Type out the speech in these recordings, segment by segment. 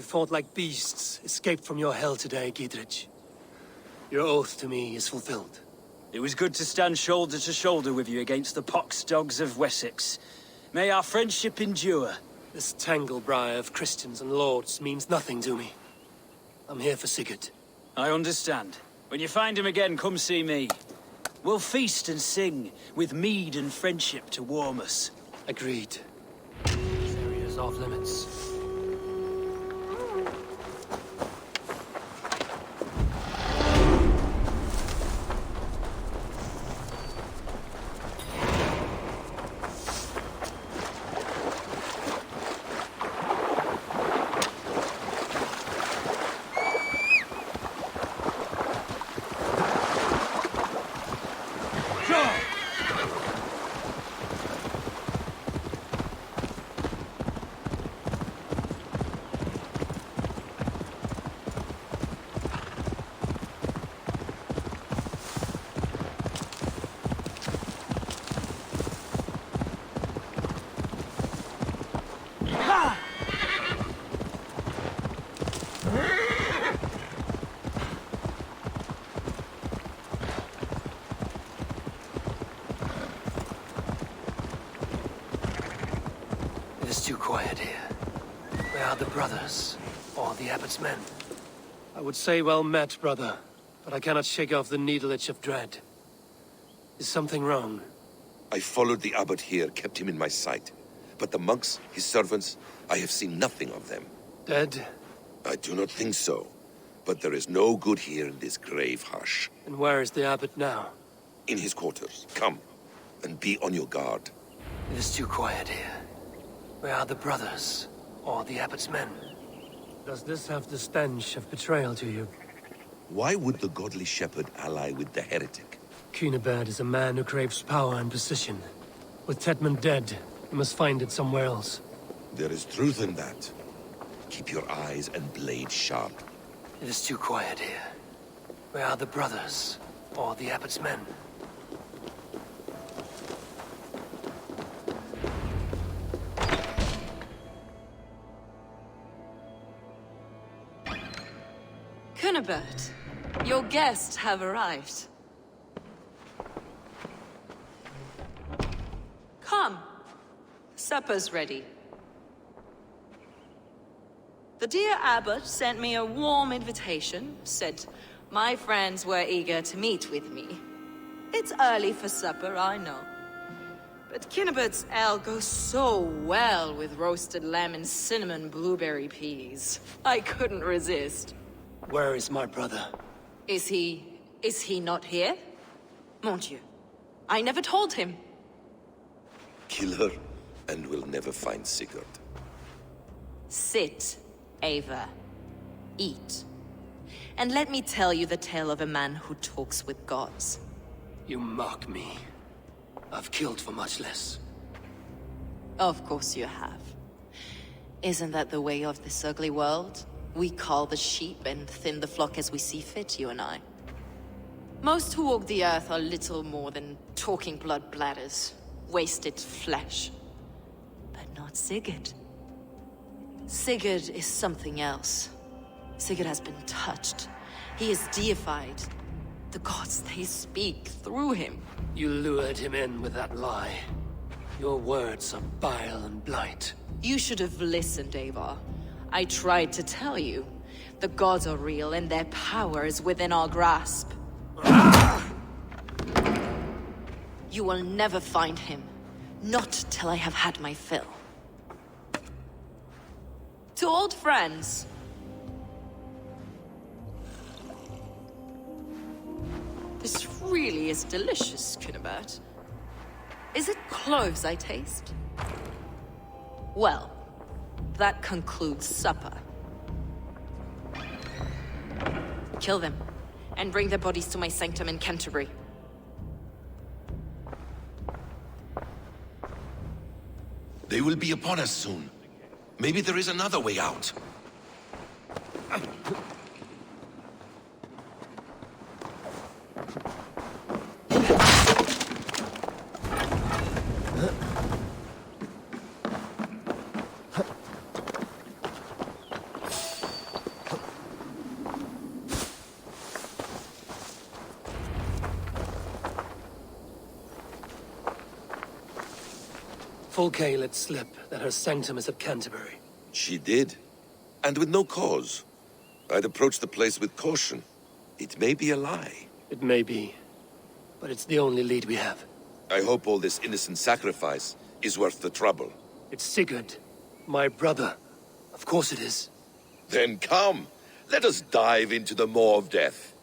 fought like beasts escaped from your hell today, Giedrich. Your oath to me is fulfilled. It was good to stand shoulder to shoulder with you against the pox dogs of Wessex. May our friendship endure. This tangle-briar of Christians and lords means nothing to me. I'm here for Sigurd. I understand. When you find him again, come see me. We'll feast and sing, with mead and friendship to warm us. Agreed. This area is off limits. It is too quiet here. Where are the brothers? Or the abbot's men? I would say well met, brother. But I cannot shake off the needle itch of dread. Is something wrong? I followed the abbot here, kept him in my sight. But the monks, his servants, I have seen nothing of them. Dead? I do not think so. But there is no good here in this grave hush. And where is the abbot now? In his quarters. Come, and be on your guard. It is too quiet here. Where are the brothers? Or the abbot's men? Does this have the stench of betrayal to you? Why would the godly shepherd ally with the heretic? Cunibert is a man who craves power and position. With Tedman dead, he must find it somewhere else. There is truth in that. Keep your eyes and blade sharp. It is too quiet here. Where are the brothers? Or the abbot's men? Cunibert, your guests have arrived. Come. Supper's ready. The dear abbot sent me a warm invitation, said my friends were eager to meet with me. It's early for supper, I know. But Cunibert's ale goes so well with roasted lamb and cinnamon blueberry peas. I couldn't resist. Where is my brother? Is he not here? Mon Dieu, I never told him. Kill her, and we'll never find Sigurd. Sit, Ava. Eat. And let me tell you the tale of a man who talks with gods. You mock me. I've killed for much less. Of course you have. Isn't that the way of this ugly world? We cull the sheep and thin the flock as we see fit, you and I. Most who walk the earth are little more than talking blood bladders, wasted flesh. But not Sigurd. Sigurd is something else. Sigurd has been touched. He is deified. The gods, they speak through him. You lured him in with that lie. Your words are bile and blight. You should have listened, Ava. I tried to tell you. The gods are real, and their power is within our grasp. You will never find him. Not till I have had my fill. To old friends. This really is delicious, Cunibert. Is it cloves I taste? Well, that concludes supper. Kill them, and bring their bodies to my sanctum in Canterbury. They will be upon us soon. Maybe there is another way out. Fulke let slip that her sanctum is at Canterbury. She did. And with no cause. I'd approach the place with caution. It may be a lie. It may be, but it's the only lead we have. I hope all this innocent sacrifice is worth the trouble. It's Sigurd, my brother. Of course it is. Then come, let us dive into the maw of death.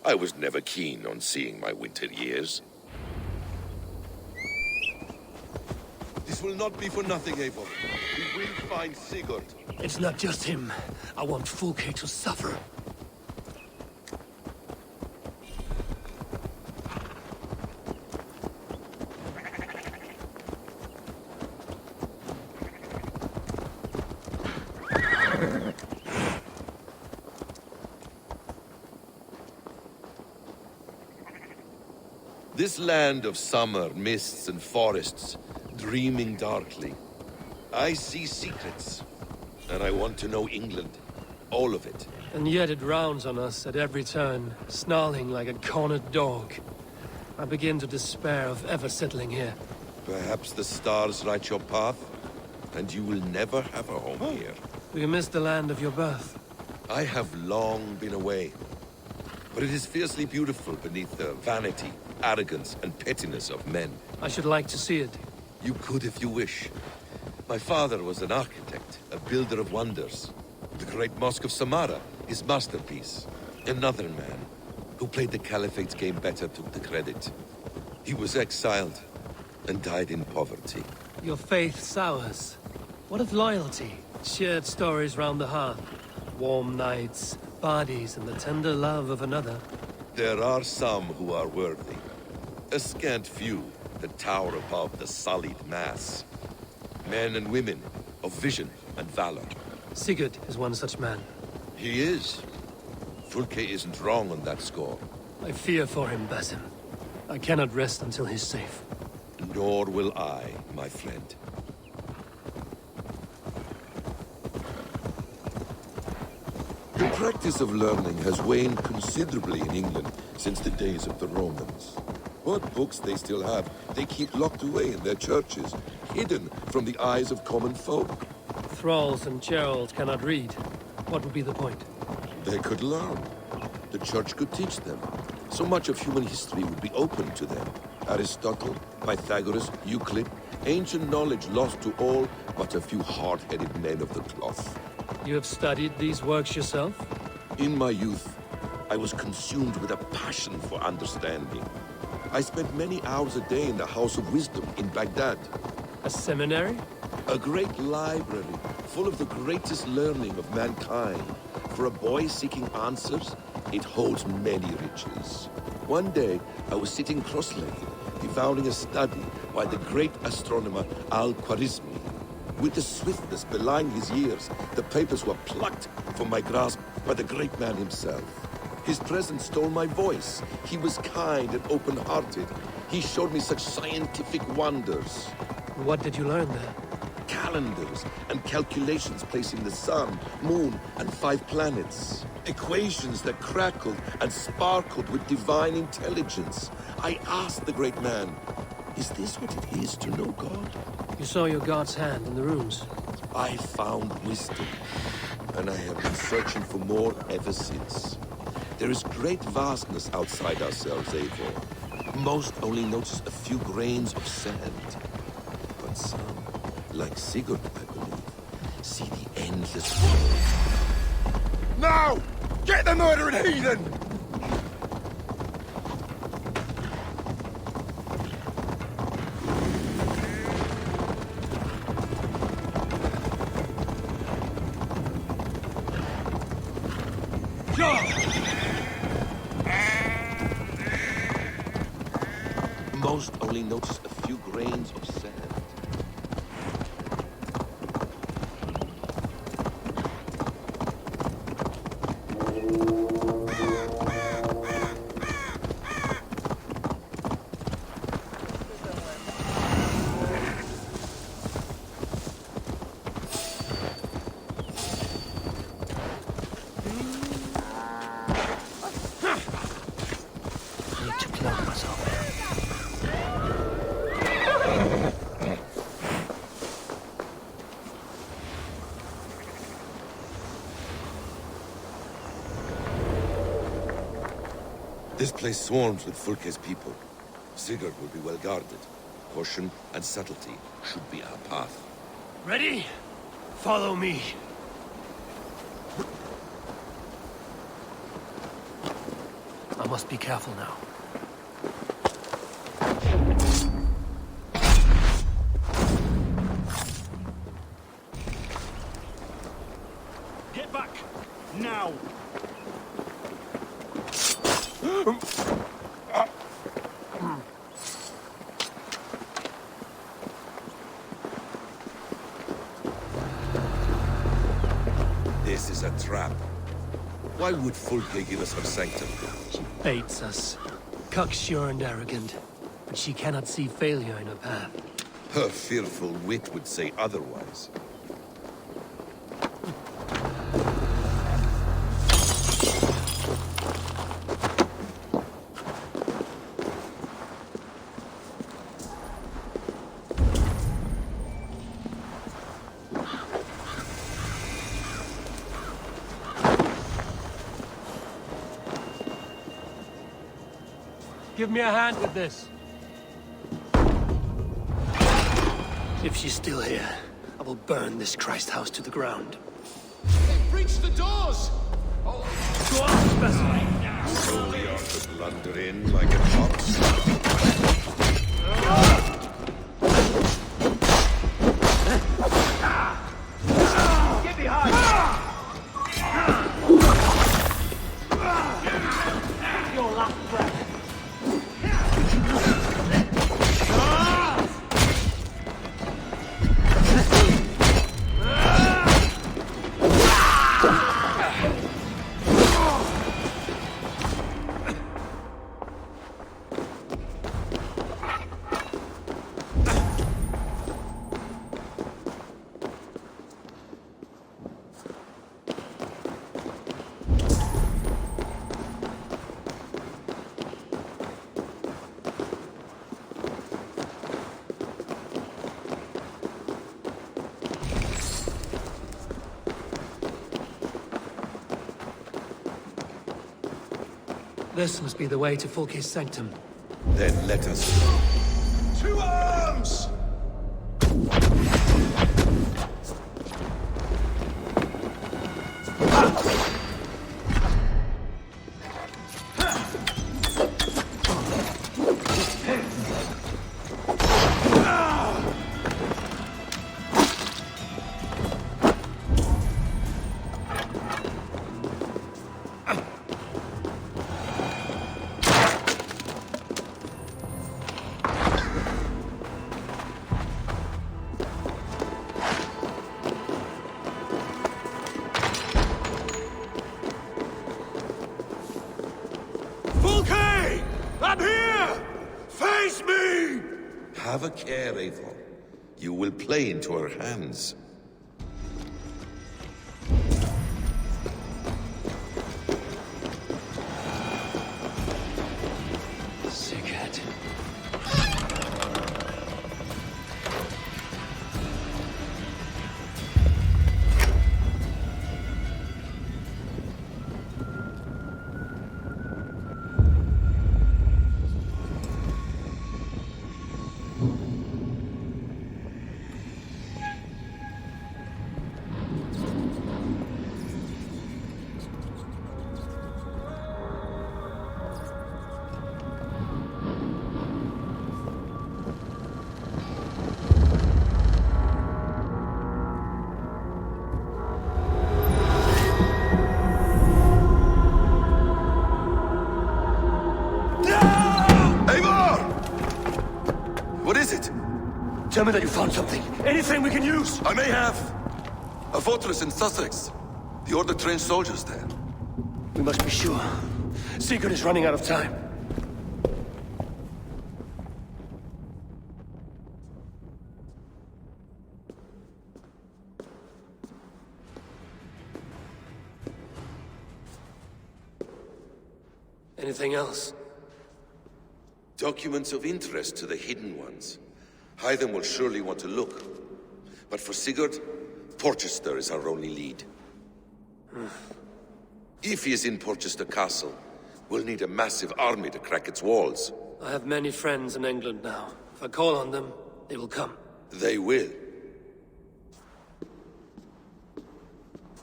I was never keen on seeing my winter years. This will not be for nothing, Eivor. We will find Sigurd. It's not just him. I want Fulke to suffer. This land of summer, mists and forests, dreaming darkly. I see secrets, and I want to know England. All of it. And yet it rounds on us at every turn, snarling like a cornered dog. I begin to despair of ever settling here. Perhaps the stars write your path, and you will never have a home here. Do you miss the land of your birth? I have long been away, but it is fiercely beautiful beneath the vanity, arrogance, and pettiness of men. I should like to see it. You could if you wish. My father was an architect, a builder of wonders. The great Mosque of Samarra, his masterpiece. Another man, who played the Caliphate's game better, took the credit. He was exiled, and died in poverty. Your faith sours. What of loyalty? Shared stories round the hearth. Warm nights, bodies, and the tender love of another. There are some who are worthy. A scant few that tower above the sullied mass. Men and women of vision and valor. Sigurd is one such man. He is. Fulke isn't wrong on that score. I fear for him, Basim. I cannot rest until he's safe. Nor will I, my friend. The practice of learning has waned considerably in England since the days of the Romans. What books they still have, they keep locked away in their churches, hidden from the eyes of common folk. Thralls and Gerald cannot read. What would be the point? They could learn. The church could teach them. So much of human history would be open to them. Aristotle, Pythagoras, Euclid, ancient knowledge lost to all but a few hard-headed men of the cloth. You have studied these works yourself? In my youth, I was consumed with a passion for understanding. I spent many hours a day in the House of Wisdom in Baghdad. A seminary? A great library, full of the greatest learning of mankind. For a boy seeking answers, it holds many riches. One day, I was sitting cross-legged, devouring a study by the great astronomer Al-Khwarizmi. With the swiftness belying his years, the papers were plucked from my grasp by the great man himself. His presence stole my voice. He was kind and open-hearted. He showed me such scientific wonders. What did you learn there? Calendars and calculations placing the sun, moon, and 5 planets. Equations that crackled and sparkled with divine intelligence. I asked the great man, is this what it is to know God? You saw your god's hand in the runes. I found wisdom, and I have been searching for more ever since. There is great vastness outside ourselves, Eivor. Most only notice a few grains of sand. But some, like Sigurd, I believe, see the endless world. Now! Get the murdering heathen! Most only notice a few grains of sand. I need to clothe myself. This place swarms with Fulke's people. Sigurd will be well guarded. Caution and subtlety should be our path. Ready? Follow me. I must be careful now. Get back! Now! This is a trap. Why would Fulke give us her sanctum? She baits us. Cocksure and arrogant. But she cannot see failure in her path. Her fearful wit would say otherwise. Give me a hand with this. If she's still here, I will burn this Christ house to the ground. They've breached the doors! Go on, specimen! Slowly on to blunder in like a fox. Get behind! Your last breath. This must be the way to Fulke's sanctum. Then let us go. To arms! Fulke! I'm here! Face me! Have a care, Eivor. You will play into her hands. Sigurd. Tell me that you found something. Anything we can use. I may have. A fortress in Sussex. The Order trained soldiers there. We must be sure. Sigurd is running out of time. Anything else? Documents of interest to the Hidden Ones. Hyden will surely want to look. But for Sigurd, Porchester is our only lead. If he is in Porchester Castle, We'll need a massive army to crack its walls. I have many friends in England now. If I call on them, they will come. They will.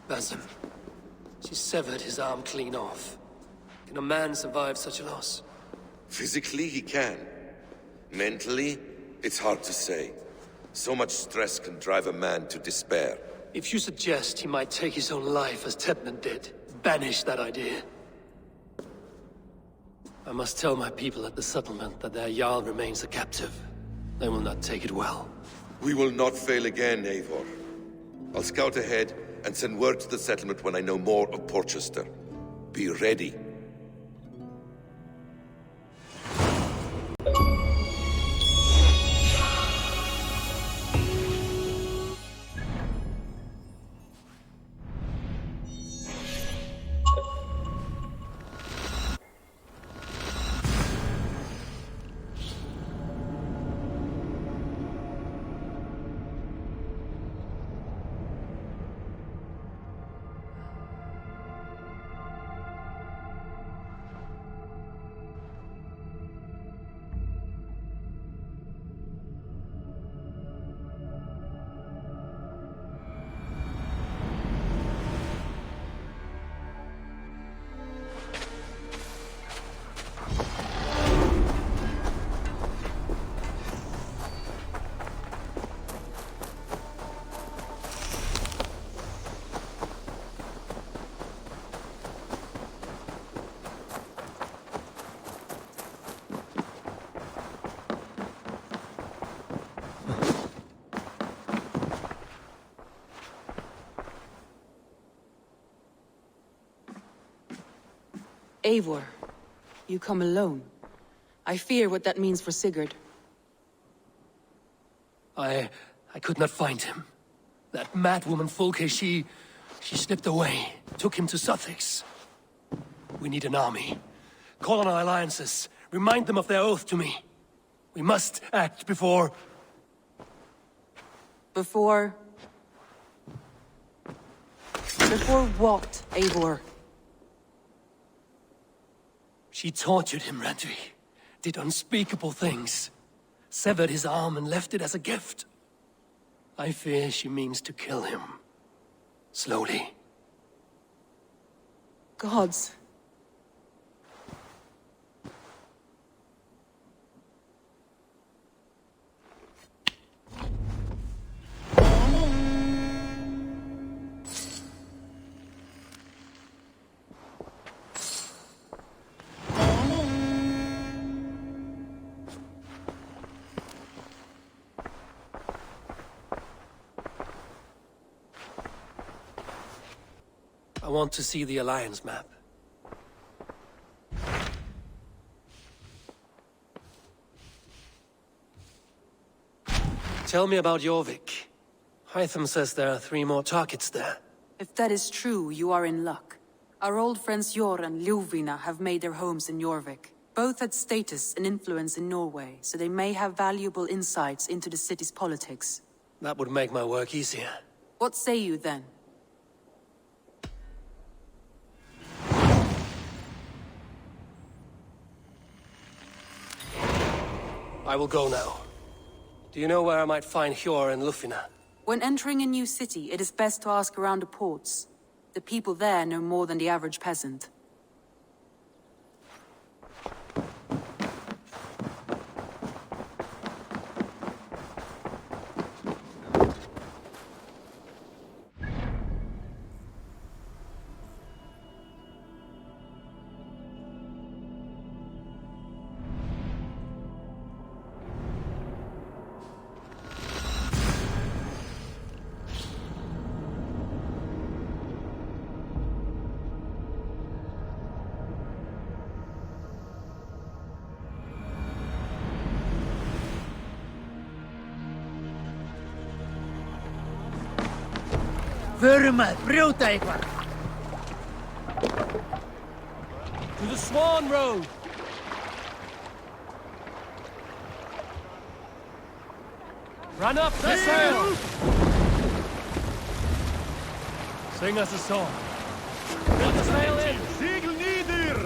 Basim. She severed his arm clean off. Can a man survive such a loss? Physically, he can. Mentally, it's hard to say. So much stress can drive a man to despair. If you suggest he might take his own life as Tedman did, banish that idea. I must tell my people at the settlement that their Jarl remains a captive. They will not take it well. We will not fail again, Eivor. I'll scout ahead and send word to the settlement when I know more of Porchester. Be ready. Eivor, you come alone. I fear what that means for Sigurd. I could not find him. That madwoman Folke, she slipped away, took him to Sussex. We need an army. Call on our alliances. Remind them of their oath to me. We must act before... Before what, Eivor? She tortured him, Randvi. Did unspeakable things. Severed his arm and left it as a gift. I fear she means to kill him. Slowly. Gods. I want to see the Alliance map. Tell me about Jorvik. Hytham says there are 3 more targets there. If that is true, you are in luck. Our old friends Jor and Ljuvina have made their homes in Jorvik. Both had status and influence in Norway, so they may have valuable insights into the city's politics. That would make my work easier. What say you then? I will go now. Do you know where I might find Hjor and Lufina? When entering a new city, it is best to ask around the ports. The people there know more than the average peasant. Förum að brjóta eitthvað! To the Swan Road! Run up the sail! Sing us a song. Put the sail in! Segel nieder!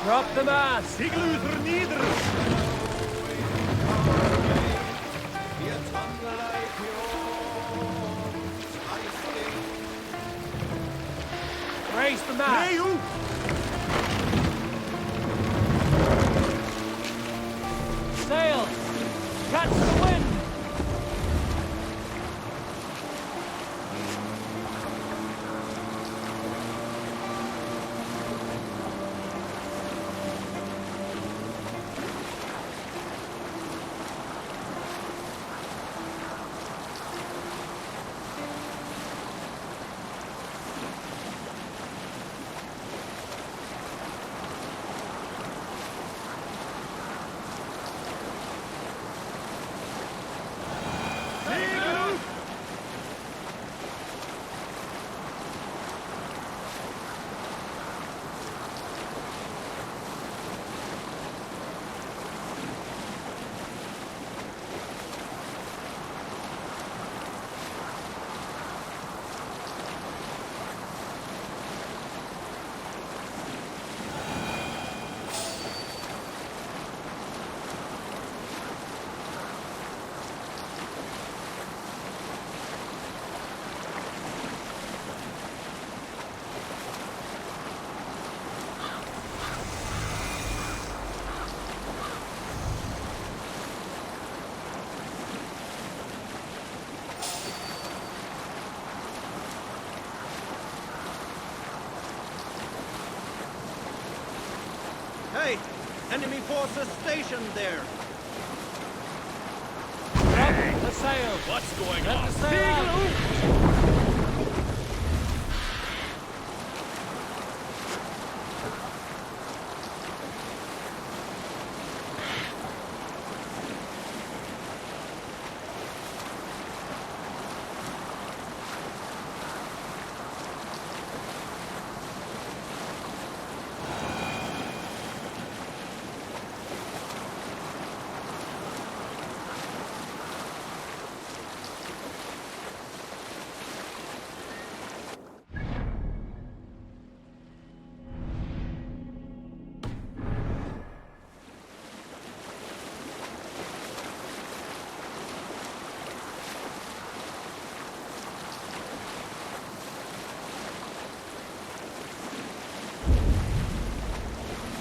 Drop the mast! Igluther nieder! Raise the mast! Reu! Sail! Catch the wind! Hey! Enemy forces stationed there! Drop the sail! What's going Let on? the sail out!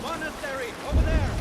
Monastery, over there!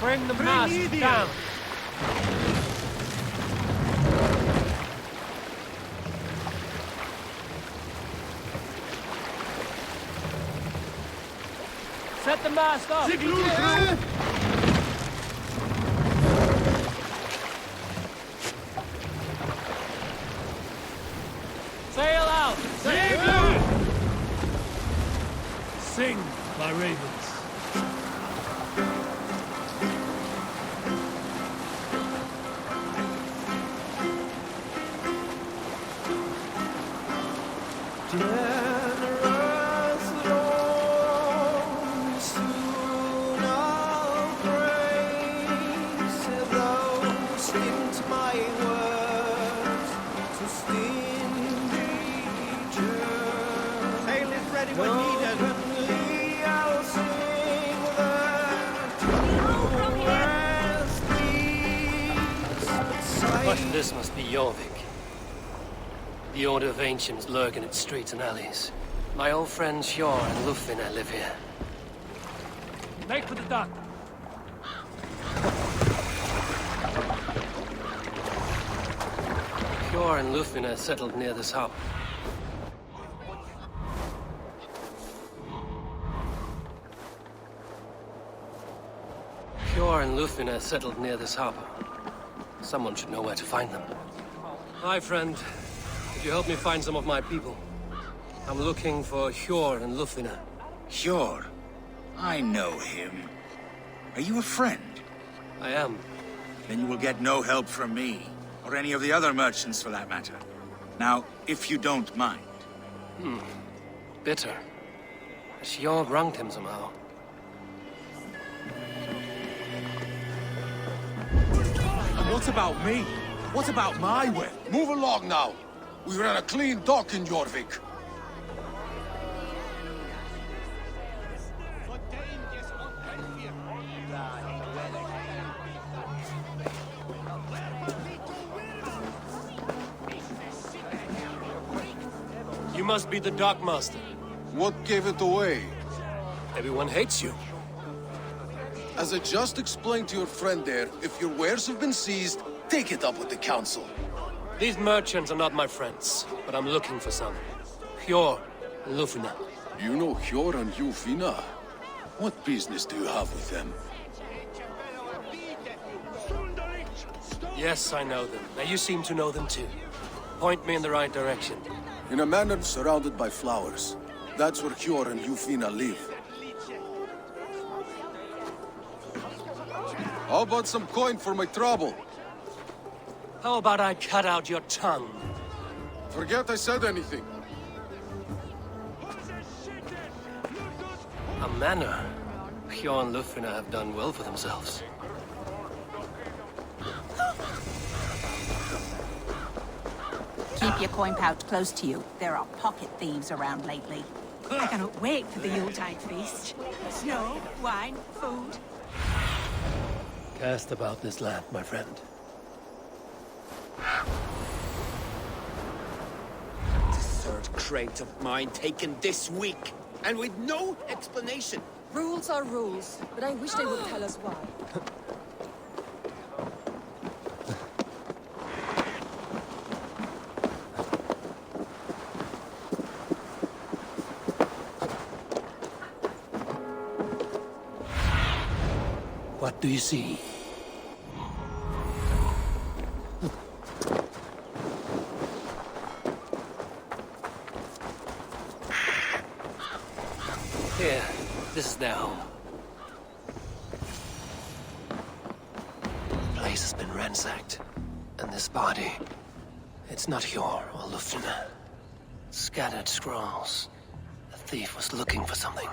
Bring the mast down! Set the mast up! Sail out! Sing, my ravens. Generous This must be Jorvik. The Order of Ancients lurk in its streets and alleys. My old friends Hjor and Lufina live here. Make for the dock! Hjor and Lufina settled near this harbor. Hjor and Lufina settled near this harbor. Someone should know where to find them. Hi, friend. Could you help me find some of my people? I'm looking for Hjor and Lufina. Hjor? I know him. Are you a friend? I am. Then you will get no help from me, or any of the other merchants for that matter. Now, if you don't mind. Bitter. Hjor wronged him somehow. What about me? What about my way? Move along now. We ran a clean dock in Jorvik. You must be the dockmaster. What gave it away? Everyone hates you. As I just explained to your friend there, if your wares have been seized, take it up with the council. These merchants are not my friends, but I'm looking for some. Hjor and Lufina. You know Hjor and Lufina? What business do you have with them? Yes, I know them. Now you seem to know them too. Point me in the right direction. In a manor surrounded by flowers. That's where Hjor and Lufina live. How about some coin for my trouble? How about I cut out your tongue? Forget I said anything. A manor. Hjor and Lufina have done well for themselves. Keep your coin pouch close to you. There are pocket thieves around lately. I cannot wait for the Yuletide feast. Snow, wine, food. Cast about this land, my friend. The third crate of mine taken this week, and with no explanation. Rules are rules, but I wish they would tell us why. What do you see? Here, this is their home. The place has been ransacked. And this body, it's not Hjor or Lufina. Scattered scrolls. The thief was looking for something.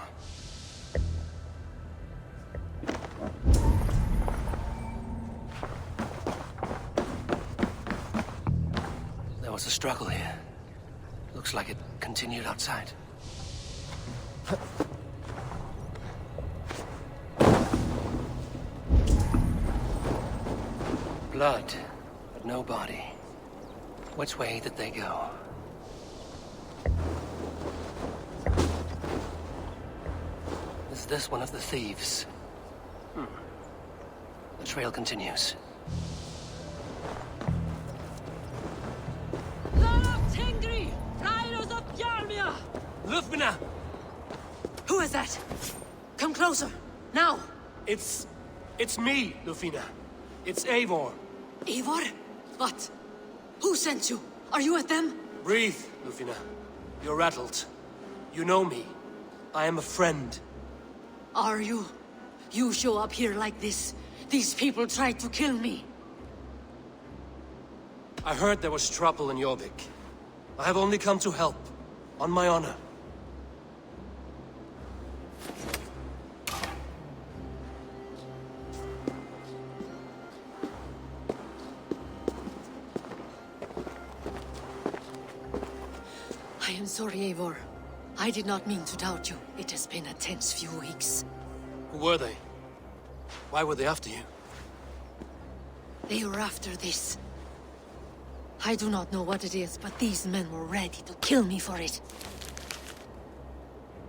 There was a struggle here. Looks like it continued outside. Blood, but no body. Which way did they go? Is this one of the thieves? The trail continues. Lufina! Who is that? Come closer, now! It's me, Lufina. It's Eivor. Eivor? What? Who sent you? Are you with them? Breathe, Lufina. You're rattled. You know me. I am a friend. Are you? You show up here like this. These people tried to kill me. I heard there was trouble in Jorvik. I have only come to help. On my honor. I am sorry, Eivor. I did not mean to doubt you. It has been a tense few weeks. Who were they? Why were they after you? They were after this. I do not know what it is, but these men were ready to kill me for it.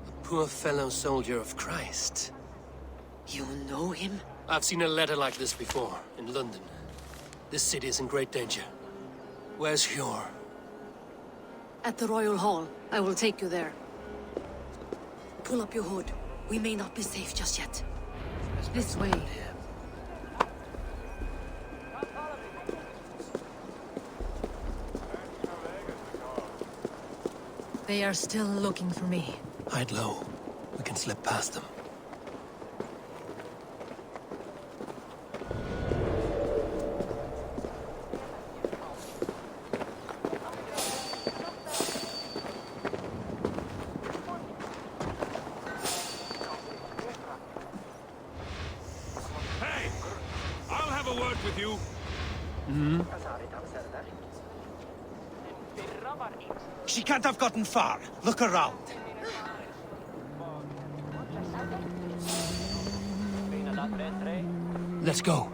A poor fellow soldier of Christ. You know him? I've seen a letter like this before, in London. This city is in great danger. Where's Hjor? At the Royal Hall. I will take you there. Pull up your hood. We may not be safe just yet. This way. They are still looking for me. Hide low. We can slip past them. Hey! I'll have a word with you. She can't have gotten far. Look around. Let's go.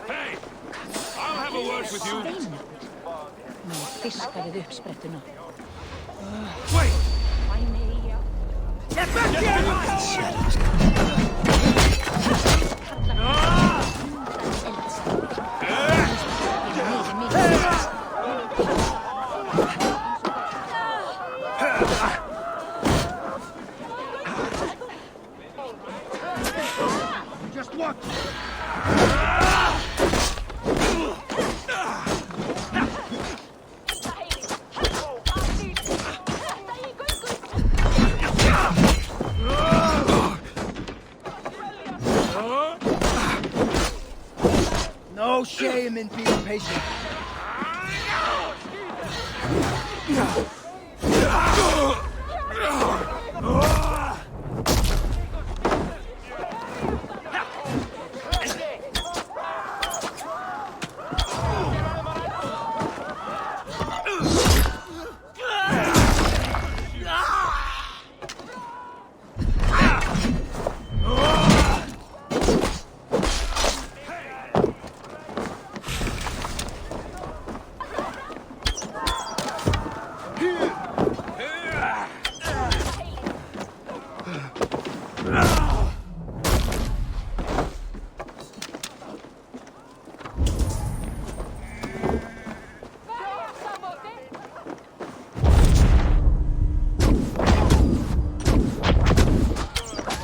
Hey! I'll have a word with you. Wait! Get back here! Just watch! No shame in being patient.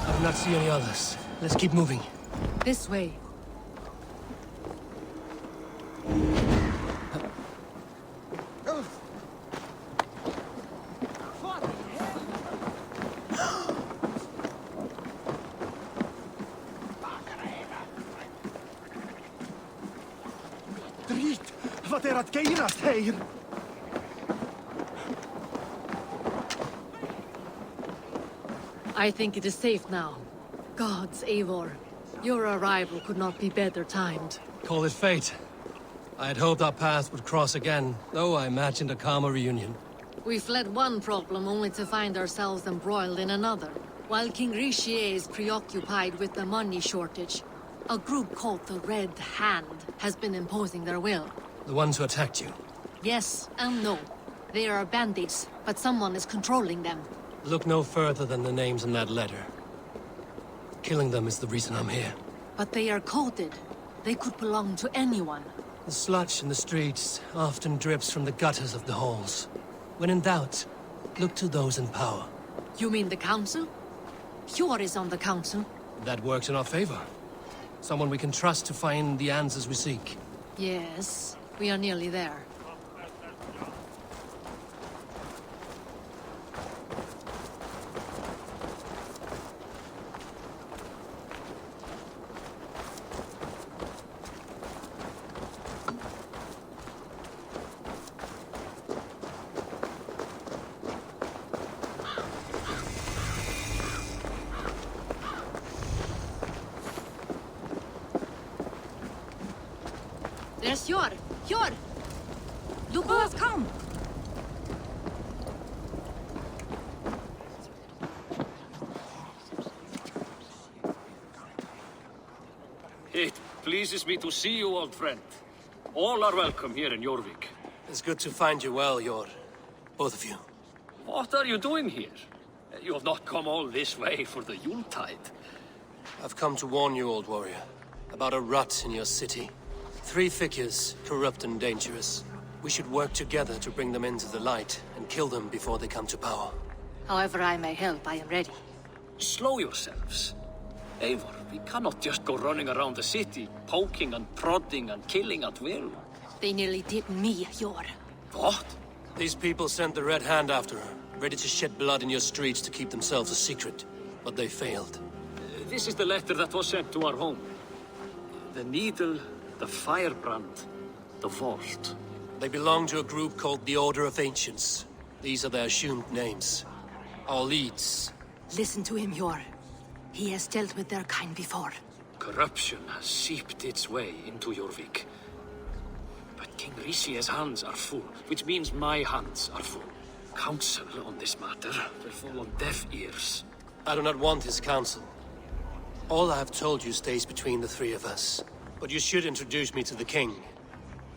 I do not see any others. Let's keep moving. This way. Drít, wat at geirast heir? I think it is safe now. Gods, Eivor. Your arrival could not be better timed. Call it fate. I had hoped our paths would cross again, though I imagined a calmer reunion. We fled one problem only to find ourselves embroiled in another. While King Richier is preoccupied with the money shortage, a group called the Red Hand has been imposing their will. The ones who attacked you. Yes and no. They are bandits, but someone is controlling them. Look no further than the names in that letter. Killing them is the reason I'm here. But they are coded. They could belong to anyone. The sludge in the streets often drips from the gutters of the halls. When in doubt, look to those in power. You mean the Council? Hjor is on the Council. That works in our favor. Someone we can trust to find the answers we seek. Yes, we are nearly there. There's Hjor! Hjor! Look who has come! pleases me to see you, old friend. All are welcome here in Jorvik. It's good to find you well, Yor. Both of you. What are you doing here? You have not come all this way for the Yuletide. I've come to warn you, old warrior, about a rot in your city. 3 figures, corrupt and dangerous. We should work together to bring them into the light and kill them before they come to power. However I may help, I am ready. Slow yourselves. Eivor, we cannot just go running around the city, poking and prodding and killing at will. They nearly did me, Yor. What? These people sent the Red Hand after her, ready to shed blood in your streets to keep themselves a secret. But they failed. This is the letter that was sent to our home. The needle, the firebrand, the vault. They belong to a group called the Order of Ancients. These are their assumed names. Our leads. Listen to him, Yor. He has dealt with their kind before. Corruption has seeped its way into Jorvik. But King Rishie's hands are full, which means my hands are full. Counsel on this matter will fall on deaf ears. I do not want his counsel. All I have told you stays between the 3 of us. But you should introduce me to the king.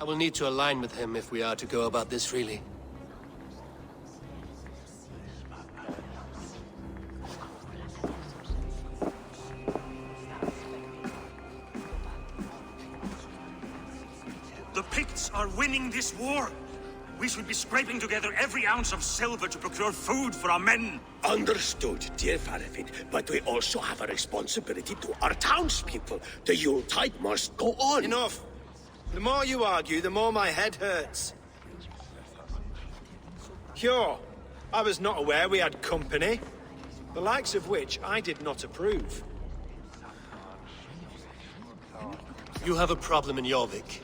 I will need to align with him if we are to go about this freely. The Picts are winning this war. We should be scraping together every ounce of silver to procure food for our men. Understood, dear Faravid, but we also have a responsibility to our townspeople. The Yuletide must go on. Enough! The more you argue, the more my head hurts. Sure, I was not aware we had company, the likes of which I did not approve. You have a problem in Jorvik.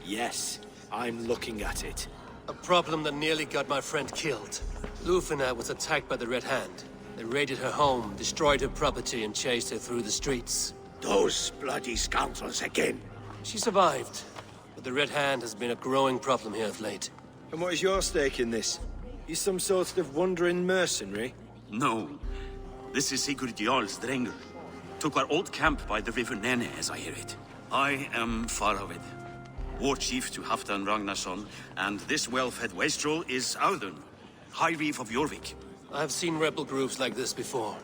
Yes, I'm looking at it. A problem that nearly got my friend killed. Lufina was attacked by the Red Hand. They raided her home, destroyed her property, and chased her through the streets. Those bloody scoundrels again. She survived, but the Red Hand has been a growing problem here of late. And what is your stake in this? You some sort of wandering mercenary? No. This is Sigurd Jarl's Drengr. Took our old camp by the river Nene, as I hear it. I am Faravid, war chief to Halfdan Ragnarsson, and this well-fed wastrel is Audun, High Reeve of Jorvik. I have seen rebel groups like this before.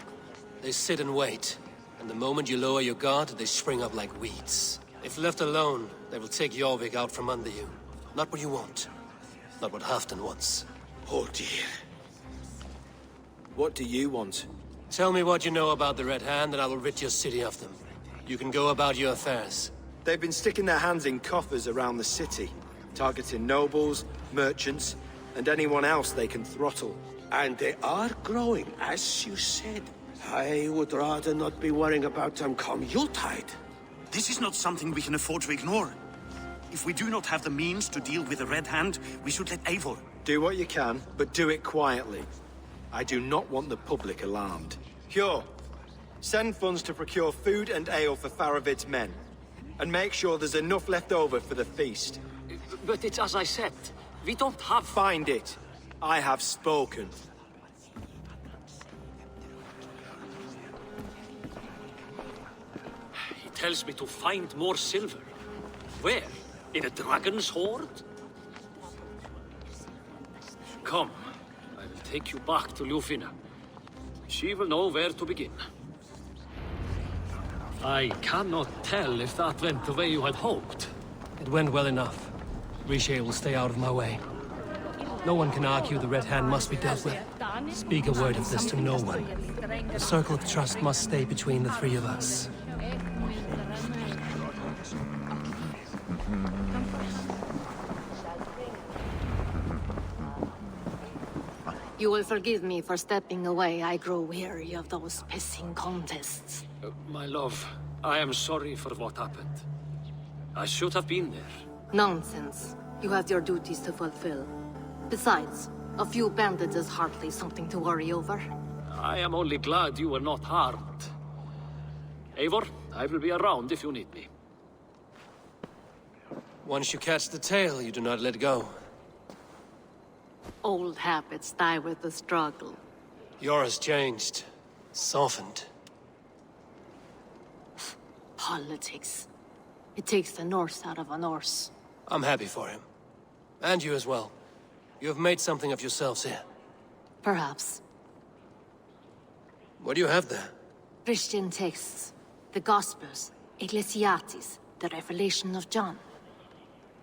They sit and wait, and the moment you lower your guard, they spring up like weeds. If left alone, they will take Jorvik out from under you. Not what you want. Not what Halfdan wants. Oh dear. What do you want? Tell me what you know about the Red Hand, and I will rid your city of them. You can go about your affairs. They've been sticking their hands in coffers around the city, targeting nobles, merchants, and anyone else they can throttle. And they are growing, as you said. I would rather not be worrying about them come Yuletide. This is not something we can afford to ignore. If we do not have the means to deal with the Red Hand, we should let Eivor. Do what you can, but do it quietly. I do not want the public alarmed. Cure. Send funds to procure food and ale for Faravid's men. And make sure there's enough left over for the feast. But it's as I said, we don't have... Find it. I have spoken. He tells me to find more silver. Where? In a dragon's hoard? Come, I will take you back to Lufina. She will know where to begin. I cannot tell if that went the way you had hoped. It went well enough. Riche will stay out of my way. No one can argue the Red Hand must be dealt with. Speak a word of this to no one. The circle of trust must stay between the 3 of us. You will forgive me for stepping away. I grow weary of those pissing contests. My love, I am sorry for what happened. I should have been there. Nonsense. You have your duties to fulfill. Besides, a few bandits is hardly something to worry over. I am only glad you were not harmed. Eivor, I will be around if you need me. Once you catch the tail, you do not let go. Old habits die with the struggle. Yours changed. Softened. Politics. It takes the Norse out of a Norse. I'm happy for him. And you as well. You have made something of yourselves here. Perhaps. What do you have there? Christian texts, the Gospels, Ecclesiastes, the Revelation of John.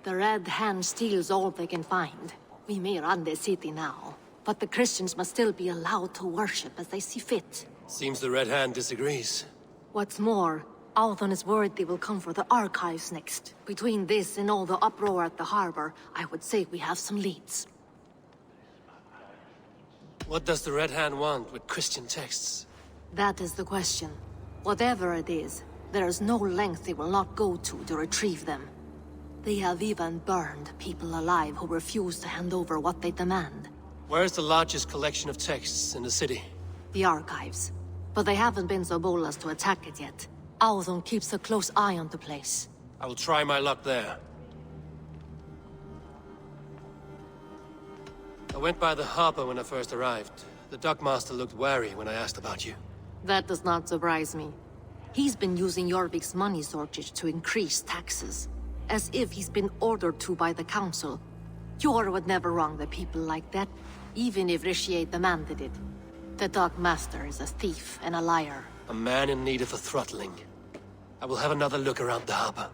The Red Hand steals all they can find. We may run the city now, but the Christians must still be allowed to worship as they see fit. Seems the Red Hand disagrees. What's more, Althon is worried they will come for the archives next. Between this and all the uproar at the harbor, I would say we have some leads. What does the Red Hand want with Christian texts? That is the question. Whatever it is, there is no length they will not go to retrieve them. They have even burned people alive who refuse to hand over what they demand. Where is the largest collection of texts in the city? The archives. But they haven't been so bold as to attack it yet. Althon keeps a close eye on the place. I will try my luck there. I went by the harbor when I first arrived. The dockmaster looked wary when I asked about you. That does not surprise me. He's been using Jorvik's money shortage to increase taxes. As if he's been ordered to by the council. Jor would never wrong the people like that, even if Richier demanded it. The dockmaster is a thief and a liar. A man in need of a throttling. I will have another look around the harbor.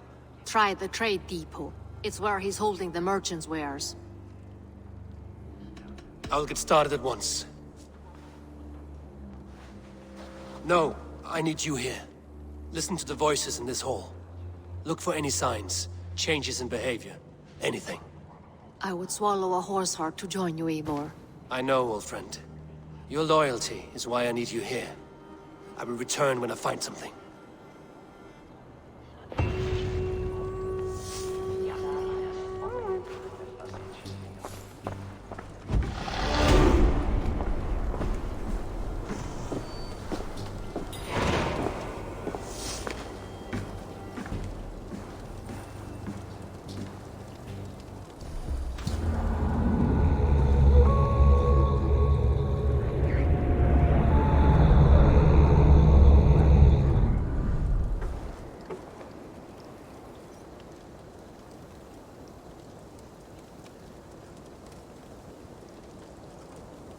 Try the trade depot. It's where he's holding the merchants' wares. I'll get started at once. No, I need you here. Listen to the voices in this hall. Look for any signs, changes in behavior, anything. I would swallow a horse heart to join you, Eivor. I know, old friend. Your loyalty is why I need you here. I will return when I find something.